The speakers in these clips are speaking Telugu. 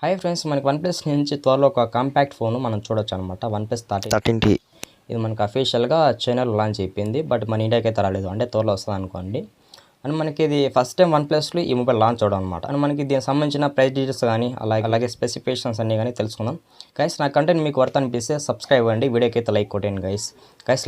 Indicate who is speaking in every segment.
Speaker 1: హాయ్ ఫ్రెండ్స్, మనకి వన్‌ప్లస్ నుంచి త్వరలో ఒక కాంపాక్ట్ ఫోన్ మనం చూడొచ్చనమాట. వన్‌ప్లస్ 13 ఇది మనకు అఫీషియల్‌గా చైనాలో లాంచ్ అయిపోయింది. బట్ మన ఇండియాకి అయితే రాలేదు. అంటే త్వరలో వస్తదనుకోండి. అండ్ మనకి ఇది ఫస్ట్ టైం వన్‌ప్లస్‌లో ఈ మొబైల్ లాంచ్ అవ్వడం అనమాట. అండ్ మనకి దీనికి సంబంధించిన ప్రైస్ డీటెయిల్స్ గానీ, అలాగే స్పెసిఫికేషన్స్ అన్నీ గానీ తెలుసుకుందాం. గైస్, నా కంటెంట్ మీకు వర్త్ అనిపిస్తే సబ్స్క్రైబ్ అవ్వండి. వీడియోకి అయితే లైక్ కొట్టండి గైస్.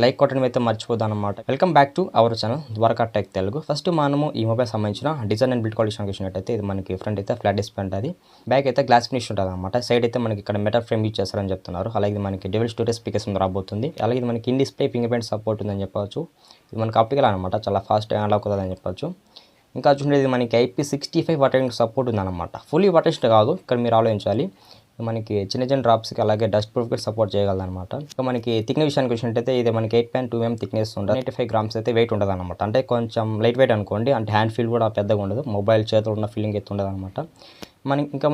Speaker 1: లైక్ కొట్టడం అయితే మర్చిపోద్దన్నమాట. Welcome back to our channel Dwaraka tech Telugu. First మనము ఈ మొబైల్ సంబంధించిన డిజైన్ అండ్ బిల్డ్ క్వాలిటీ చూసినట్టయితే ఇది మనకి ఫ్రంట్ అయితే ఫ్లాట్ డిస్ప్లే ఉంటుంది. బ్యాక్ అయితే గ్లాస్ ఫినిష్ ఉంటుంది అనమాట. సైడ్ అయితే మనకి ఇక్కడ మెటల్ ఫ్రేమ్ యూజ్ చేస్తారని చెప్తున్నారు. అలాగే మనకి డెవిల్ స్టోరేజ్ స్పీకర్స్ రాబోతుంది. అలాగే ఇది మనకి in display finger print support ఉందని చెప్పవచ్చు. ఇది మనకి ఆప్టికల్ అనమాట. చాలా ఫాస్ట్ అన్లాక్ అవుతుందని చెప్పొచ్చు. ఇంకా చూడండి, మనకి IP65 వాటర్ సపోర్ట్ ఉందన్నమాట. ఫుల్లీ వాటర్ కాదు, ఇక్కడ మీరు ఆలోచించాలి. మనకి చిన్న చిన్న డ్రాప్స్కి అలాగే డస్ట్ ప్రూఫ్కి సపోర్ట్ చేయగలదన్నమాట. ఇంకా మనకి థిక్నెస్ విషయానికి వచ్చినట్టయితే ఇది మనకి 8.2 mm థిక్నెస్ ఉంటుంది. 85 grams అయితే వెయిట్ ఉంటుంది అనమాట. అంటే కొంచెం లైట్ వెయిట్ అనుకోండి. అంటే హ్యాండ్ ఫీల్ కూడా పెద్దగా ఉండదు. మొబైల్ చేతిలో ఉన్న ఫీలింగ్ అయితే ఉండదు అనమాట.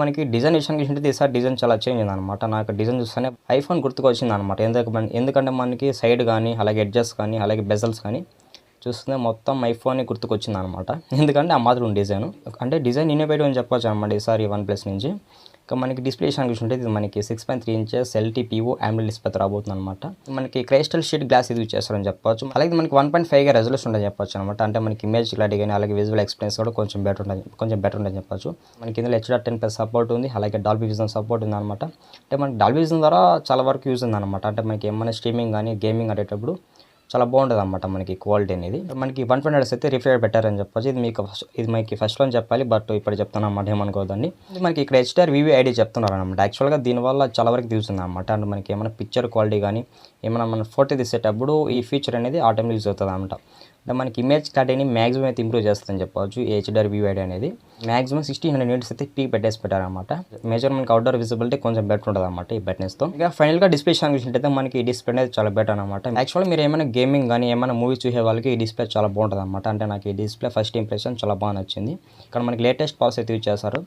Speaker 1: మనకి డిజైన్ విషయానికి వచ్చినట్టు ఈసారి డిజైన్ చాలా చేంజ్ ఉందన్నమాట. నాకు డిజైన్ చూస్తేనే ఐఫోన్ గుర్తుకు వచ్చింది అనమాట. ఎందుకంటే మనకి సైడ్ కానీ అలాగే ఎడ్జెస్ కానీ అలాగే బెజల్స్ కానీ చూస్తే మొత్తం ఐఫోన్ గుర్తుకొచ్చింది అనమాట. ఎందుకంటే ఆ మాత్రం డిజైన్, అంటే డిజైన్ ఇన్నోవేటివ్ అని చెప్పొచ్చు అనమాట ఈసారి వన్‌ప్లస్ నుంచి. ఇంకా మనకి డిస్ప్లే విషయానికి చూసుకుంటే ఇది మనకి 6.3 inches LTPO AMOLED డిస్ప్లే రాబోతుంది అనమాట. మనకి క్రైస్టల్ షీట్ గ్లాస్ ఇది యూజ్ చేస్తారని చెప్పొచ్చు. అలాగే మనకి 1.5 రెజల్యూషన్ ఉందని చెప్పొచ్చు అనమాట. అంటే మనకి ఇమేజ్ క్లారిటీ కానీ అలాగే విజువల్ ఎక్స్పీరియన్స్ కూడా కొంచెం బెటర్ ఉందని చెప్పొచ్చు. మనకి ఇందులో HDR10+ సపోర్ట్ ఉంది. అలాగే డాల్బీ విజన్ సపోర్ట్ ఉంది అనమాట. అంటే మనకి డాల్బీ విజన్ ద్వారా చాలా వరకు యూజ్ ఉంది అనమాట. అంటే మనకి ఏమైనా స్ట్రీమింగ్ కానీ గేమింగ్ ఆడేటప్పుడు చాలా బాగుంటుంది అనమాట. మనకి క్వాలిటీ అనేది మనకి 120 Hz అయితే రిఫ్రెష్ పెట్టారని చెప్పొచ్చు. ఇది మనకి ఫస్ట్లో చెప్పాలి, బట్ ఇప్పుడు చెప్తాను అన్నమాట, ఏమనుకోదండి. ఇది మనకి ఇక్కడ HDR VVID చెప్తున్నారు అనమాట. యాక్చువల్గా దీనివల్ల చాలా వరకు యూస్తుంది అనమాట. అంటే మనకి ఏమైనా పిక్చర్ క్వాలిటీ కానీ ఏమైనా మన ఫోటో తీసేటప్పుడు ఈ ఫీచర్ అనేది ఆ టైంలో యూజ్ అవుతుంది అనమాట. అంటే మనకి ఇమేజ్ క్లారిటీని మ్యాక్సిమం అయితే ఇంప్రూవ్ చేస్తుందని చెప్పవచ్చు. HDR VVID అనేది మ్యాక్సిమం 1600 nits అయితే పీక్ పెట్టారనమాట. మేజర్ మనకి అవుట్డోర్ విజిబిలిటీ కొంచెం బెటర్ ఉంటుంది అనమాట ఈ బ్రైట్నెస్తో. ఇంకా ఫైనల్గా డిస్ప్లే చూసినట్టయితే మనకి ఈ డిస్ప్లే అనేది చాలా బెటర్ అనమాట. యాక్చువల్గా మీరు ఏమైనా గేమింగ్ కానీ ఏమైనా మూవీస్ చూసే వాళ్ళకి ఈ డిస్ప్లే చాలా బాగుంటుంది అనమాట. అంటే నాకు ఈ డిస్ప్లే ఫస్ట్ ఇంప్రెషన్ చాలా బాగా నచ్చింది. ఇక్కడ మనకి లేటెస్ట్ ప్రాసెసర్ అయితే యూజ్ చేస్తారు.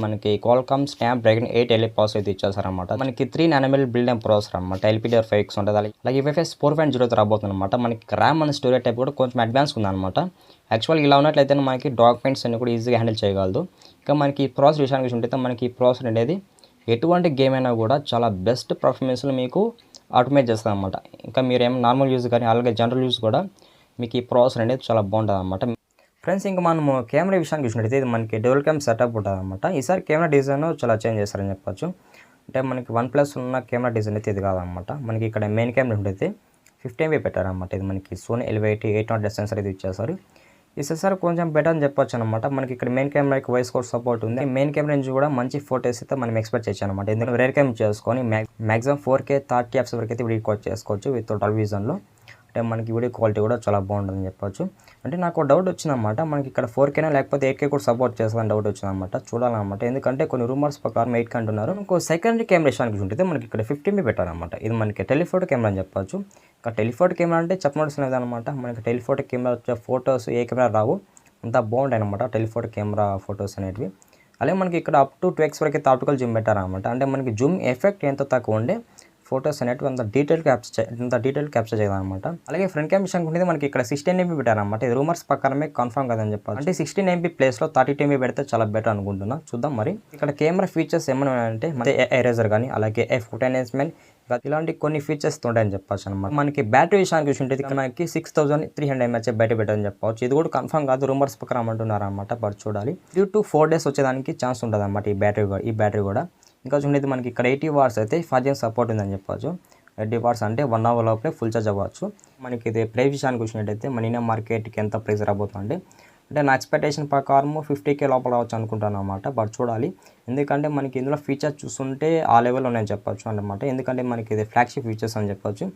Speaker 1: మనకి Qualcomm Snapdragon 8 Elite ప్రాసెసర్ అయితే ఇచ్చేసారనమాట. మనకి 3 nm బిల్డ్ అండ్ ప్రాసెసర్ అనమాట. LPDDR5X ఉంటుంది. అలాగే UFS 4.0 రాబోతుంది అనమాట. మనకి ర్యామ్ అండ్ స్టోరేజ్ టైప్ కూడా కొంచెం అడ్వాన్స్ ఉందన్నమాట. యాక్చువల్గా ఇలా ఉన్నట్లయితే మనకి డాక్యుమెంట్స్ అన్ని కూడా ఈజీగా హ్యాండిల్ చేయగలదు. ఇంకా మనకి ఈ ప్రాసెసర్ విషయానికి ఉంటే మనకి ఈ ప్రాసెసర్ అనేది ఎటువంటి గేమ్ అయినా కూడా చాలా బెస్ట్ పర్ఫార్మెన్స్లో మీకు ఆటోమేట్ చేస్తుంది అనమాట. ఇంకా మీరు ఏమైనా నార్మల్ యూజ్ కానీ అలాగే జనరల్ యూజ్ కూడా మీకు ఈ ప్రాసెసర్ అనేది చాలా బాగుంటుంది అనమాట. ఫ్రెండ్స్, ఇంకా మనము కెమెరా విషయానికి చూసినట్టయితే ఇది మనకి డబుల్ క్యామ్ సెటప్ ఉంటుంది అనమాట. ఈసారి కెమెరా డిజైన్ చాలా చేంజ్ చేస్తారని చెప్పొచ్చు. అంటే మనకి వన్‌ప్లస్ ఉన్న కెమెరా డిజైన్ అయితే ఇది కాదనమాట. మనకి ఇక్కడ మెయిన్ కెమెరా ఉంటే 50 MP పెట్టారనమాట. ఇది మనకి Sony LV80 800 సెన్సర్ అయితే ఇచ్చేసారు. ఈ సెన్సార్ కొంచెం బెటర్ అని చెప్పొచ్చు అనమాట. మనకి ఇక్కడ మెయిన్ కెమెరాకి వాయిస్ కోడ్ సపోర్ట్ ఉంది. మెయిన్ కెమెరా నుంచి కూడా మంచి ఫోటోస్ అయితే మనం ఎక్స్పెక్ట్ చేయొచ్చు అనమాట. ఎందుకంటే రేర్ కెమెరా చేసుకొని మ్యాక్సిమం 4K 30 fps వరకు అయితే వీడియో రికార్డ్ చేసుకోవచ్చు విత్ డాల్బీ విజన్లో. అంటే మనకి వీడియో క్వాలిటీ కూడా చాలా బాగుంటుందని చెప్పొచ్చు. అంటే నాకు డౌట్ వచ్చిందన్నమాట, మనకి ఇక్కడ 4Kనా లేకపోతే 8K కూడా సపోర్ట్ చేస్తుందని డౌట్ వచ్చిందన్నమాట. చూడాలన్నమాట. ఎందుకంటే కొన్ని రూమర్స్ ప్రకారం 8K అంటున్నారు. ఇంకో సెకండరీ కెమెరా విషయానికి ఉంటే మనకి ఇక్కడ 50 MP పెట్టారనమాట. ఇది మనకి టెలిఫోటో కెమెరా అని చెప్పొచ్చు. ఇంకా టెలిఫోటో కెమెరా అంటే చెప్పవలసినది అనమాట. మనకి టెలిఫోటో కెమెరా వచ్చే ఫొటోస్ ఏ కెమెరా రావు, అంతా బాగుంటాయి అనమాట టెలిఫోటో కెమెరా ఫొటోస్ అనేటివి. అలాగే మనకి ఇక్కడ అప్ టు 2x వరకు అయితే ఆప్టికల్ జూమ్ పెట్టారనమాట. అంటే మనకి జూమ్ ఎఫెక్ట్ ఎంత తక్కువ ఉండే ఫొటోస్ అనేవి అంత డీటెయిల్ క్యాప్చర్ చేయాలన్నమాట. అలాగే ఫ్రంట్ కెమెరా విషయానికి ఉంటుంది మనకి ఇక్కడ 16 MP పెట్టారనమాట. ఇది రూమర్స్ ప్రకారమే కన్ఫర్మ్ కదని చెప్పాలి. అంటే 16 MP ప్లేస్లో 32 MP పెడితే చాలా బెటర్ అనుకుంటున్నా. చూద్దాం మరి. ఇక్కడ కెమెరా ఫీచర్స్ ఏమైనా అంటే మన ఎరేజర్ కానీ అలాగే ఫోటో ఎన్హాన్స్మెంట్ ఇలాంటి కొన్ని ఫీచర్స్ ఉంటాయని చెప్పొచ్చు అనమాట. మనకి బ్యాటరీ విషయానికి చూసింటే మనకి 6300 mAh బయట పెట్టని చెప్పవచ్చు. ఇది కూడా కన్ఫర్మ్ కాదు, రూమర్స్ ప్రకారం అంటున్నారు అనమాట. బట్ చూడాలి. 3 to 4 days వచ్చేదానికి ఛాన్స్ ఉంటుంది అనమాట ఈ బ్యాటరీ కూడా. ఇంకా చూడండి, మనకి ఇక్కడ 80 watts అయితే ఛార్జింగ్ సపోర్ట్ ఉందని చెప్పవచ్చు. 80 watts అంటే 1 hour లోపలే ఫుల్ ఛార్జ్ అవ్వచ్చు. మనకి ఇది ప్రైస్ విషయానికి వచ్చినట్టయితే మన ఇండియా మార్కెట్కి ఎంత ప్రైస్ రాబోతుంది అంటే నా ఎక్స్పెక్టేషన్ ప్రకారం 50K లోపల రావచ్చు అనుకుంటాను అనమాట. బట్ చూడాలి. ఎందుకంటే మనకి ఇందులో ఫీచర్స్ చూస్తుంటే ఆ లెవెల్లో ఉన్నాయని చెప్పొచ్చు అనమాట. ఎందుకంటే మనకి ఇది ఫ్లాగ్షిప్ ఫీచర్స్ అని చెప్పొచ్చు.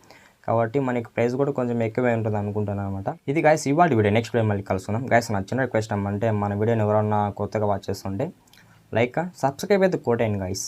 Speaker 1: కాబట్టి మనకి ప్రైస్ కూడా కొంచెం ఎక్కువే ఉంటుంది అనుకుంటాను అనమాట. ఇది గైస్ ఇవాళ వీడియో. నెక్స్ట్ వీడియో మళ్ళీ కలుసుకుందాం. గైస్, నా చిన్న రిక్వెస్ట్ అంటే మన వీడియోని ఎవరన్నా కొత్తగా వాచ్ చేస్తుంటే లైక్ సబ్స్క్రైబ్ అయితే కొట్టండి గైస్.